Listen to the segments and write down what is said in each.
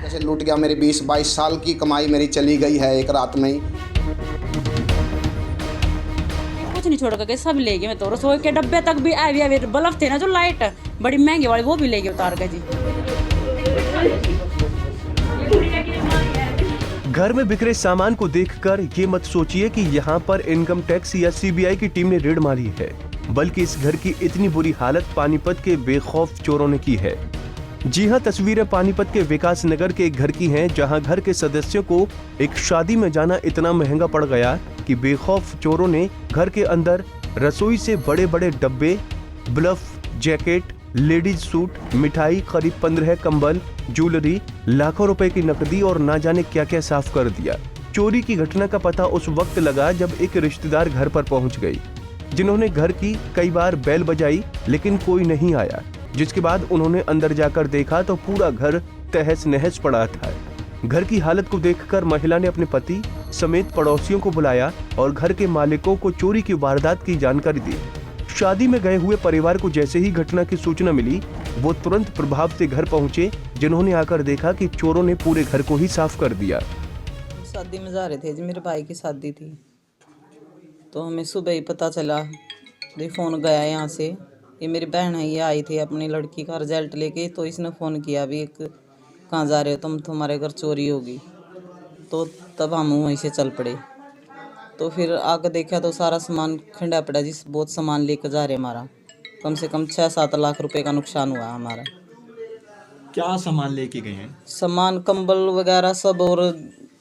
ऐसे लूट गया, मेरी 20-22 साल की कमाई मेरी चली गई है एक रात में ही। कुछ नहीं छोड़ के सब ले गए। मैं तो रसोई के डब्बे तक भी आए बल्ब थे ना जो लाइट बड़ी महंगी वाली, वो भी ले गए उतार के जी। घर में बिखरे सामान को देखकर ये मत सोचिए कि यहाँ पर इनकम टैक्स या सीबीआई की टीम ने रेड मारी है, बल्कि इस घर की इतनी बुरी हालत पानीपत के बेखौफ चोरों ने की है। जी हाँ, तस्वीरें पानीपत के विकास नगर के एक घर की हैं, जहाँ घर के सदस्यों को एक शादी में जाना इतना महंगा पड़ गया कि बेखौफ चोरों ने घर के अंदर रसोई से बड़े बड़े डब्बे, ब्लफ, जैकेट, लेडीज सूट, मिठाई, करीब 15 कंबल, ज्वेलरी, लाखों रुपए की नकदी और ना जाने क्या क्या साफ कर दिया। चोरी की घटना का पता उस वक्त लगा जब एक रिश्तेदार घर पर पहुंच गई, जिन्होंने घर की कई बार बेल बजाई लेकिन कोई नहीं आया, जिसके बाद उन्होंने अंदर जाकर देखा तो पूरा घर तहस नहस पड़ा था। घर की हालत को देखकर महिला ने अपने पति समेत पड़ोसियों को बुलाया और घर के मालिकों को चोरी की वारदात की जानकारी दी। शादी में गए हुए परिवार को जैसे ही घटना की सूचना मिली, वो तुरंत प्रभाव से घर पहुंचे, जिन्होंने आकर देखा कि चोरों ने पूरे घर को ही साफ कर दिया। शादी में जा रहे थे जी, मेरे भाई की शादी थी, तो हमें सुबह ही पता चला, फ़ोन गया यहाँ से, ये मेरी बहन है, ये आई थी अपनी लड़की का रिजल्ट लेके, तो इसने फ़ोन किया भी कहाँ जा रहे हो तुम, तुम्हारे घर चोरी होगी। तो तब हम वहीं से चल पड़े। तो फिर आगे देखा तो सारा सामान खंडा पड़ा जी, बहुत सामान लेकर जा रहे हमारा, कम से कम 6-7 लाख रुपए का नुकसान हुआ हमारा। क्या सामान लेके गए हैं? सामान कंबल वगैरह सब और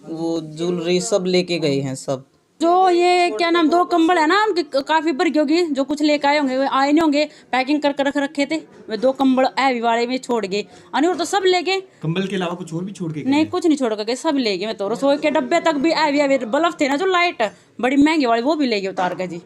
वो ज्वेलरी सब लेके गए हैं सब। जो ये क्या नाम 2 कंबल है ना, काफी भरगी होगी, जो कुछ लेके आए होंगे आए नहीं होंगे, पैकिंग कर रख रखे थे, वे 2 कंबल हैवी वाले में छोड़ गए, और तो सब ले गए। कंबल के अलावा कुछ और भी छोड़ के गए? नहीं, कुछ नहीं छोड़ के सब ले गए। मैं तो रसोई के डब्बे तक भी हैवी बल्ब थे ना जो लाइट बड़ी महंगी वाली, वो भी ले गए उतार के जी।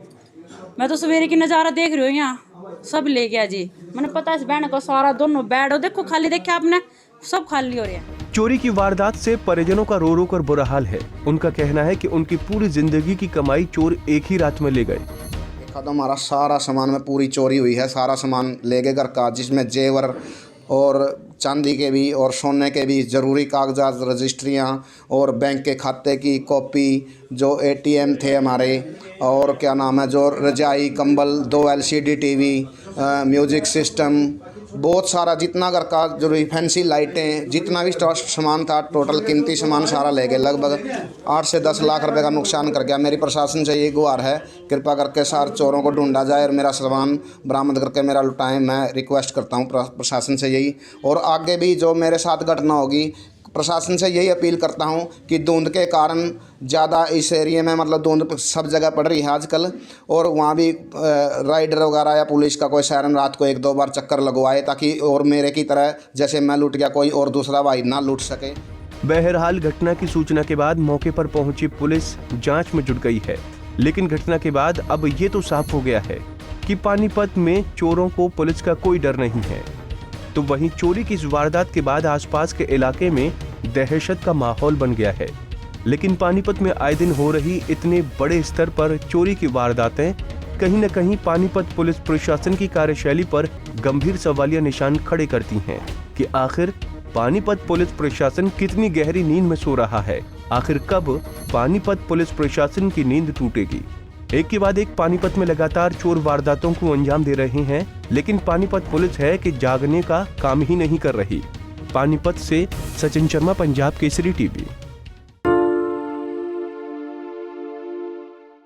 मैं तो सवेरे की नज़ारा देख रही हूँ, यहाँ सब ले गया जी। मैंने पता है बहन को सारा दोनों बेड देखो खाली, देखा आपने, सब खाली हो रहे हैं। चोरी की वारदात से परिजनों का रो रो कर बुरा हाल है। उनका कहना है कि उनकी पूरी जिंदगी की कमाई चोर एक ही रात में ले गए। देखा तो हमारा सारा सामान में पूरी चोरी हुई है, सारा सामान ले गए घर का, जिसमें जेवर और चांदी के भी और सोने के भी ज़रूरी कागजात, रजिस्ट्रियाँ और बैंक के खाते की कॉपी, जो ATM थे हमारे, और क्या नाम है जो रजाई, कंबल, 2 LCD टीवी, म्यूज़िक सिस्टम, बहुत सारा जितना घर का जो फैंसी लाइटें, जितना भी सामान था, टोटल कीमती सामान सारा ले गए। लगभग 8 से 10 लाख रुपए का नुकसान कर गया। मेरी प्रशासन से ये गुहार है, कृपा करके सारे चोरों को ढूंढा जाए और मेरा सामान बरामद करके मेरा लुटाएं। मैं रिक्वेस्ट करता हूँ प्रशासन से यही, और आगे भी जो मेरे साथ घटना होगी, प्रशासन से यही अपील करता हूं कि धुंध के कारण ज़्यादा इस एरिया में, मतलब धुंध सब जगह पड़ रही है आजकल, और वहाँ भी राइडर वगैरह या पुलिस का कोई सायरन रात को 1-2 बार चक्कर लगवाए, ताकि और मेरे की तरह जैसे मैं लूट गया कोई और दूसरा भाई ना लूट सके। बहरहाल घटना की सूचना के बाद मौके पर पहुंची पुलिस जांच में जुट गई है, लेकिन घटना के बाद अब ये तो साफ हो गया है कि पानीपत में चोरों को पुलिस का कोई डर नहीं है। तो वहीं चोरी की इस वारदात के बाद आसपास के इलाके में दहशत का माहौल बन गया है। लेकिन पानीपत में आए दिन हो रही इतने बड़े स्तर पर चोरी की वारदातें कहीं न कहीं पानीपत पुलिस प्रशासन की कार्यशैली पर गंभीर सवालिया निशान खड़े करती हैं कि आखिर पानीपत पुलिस प्रशासन कितनी गहरी नींद में सो रहा है। आखिर कब पानीपत पुलिस प्रशासन की नींद टूटेगी। एक के बाद एक पानीपत में लगातार चोर वारदातों को अंजाम दे रहे हैं, लेकिन पानीपत पुलिस है कि जागने का काम ही नहीं कर रही। पानीपत से सचिन शर्मा, पंजाब केसरी टीवी।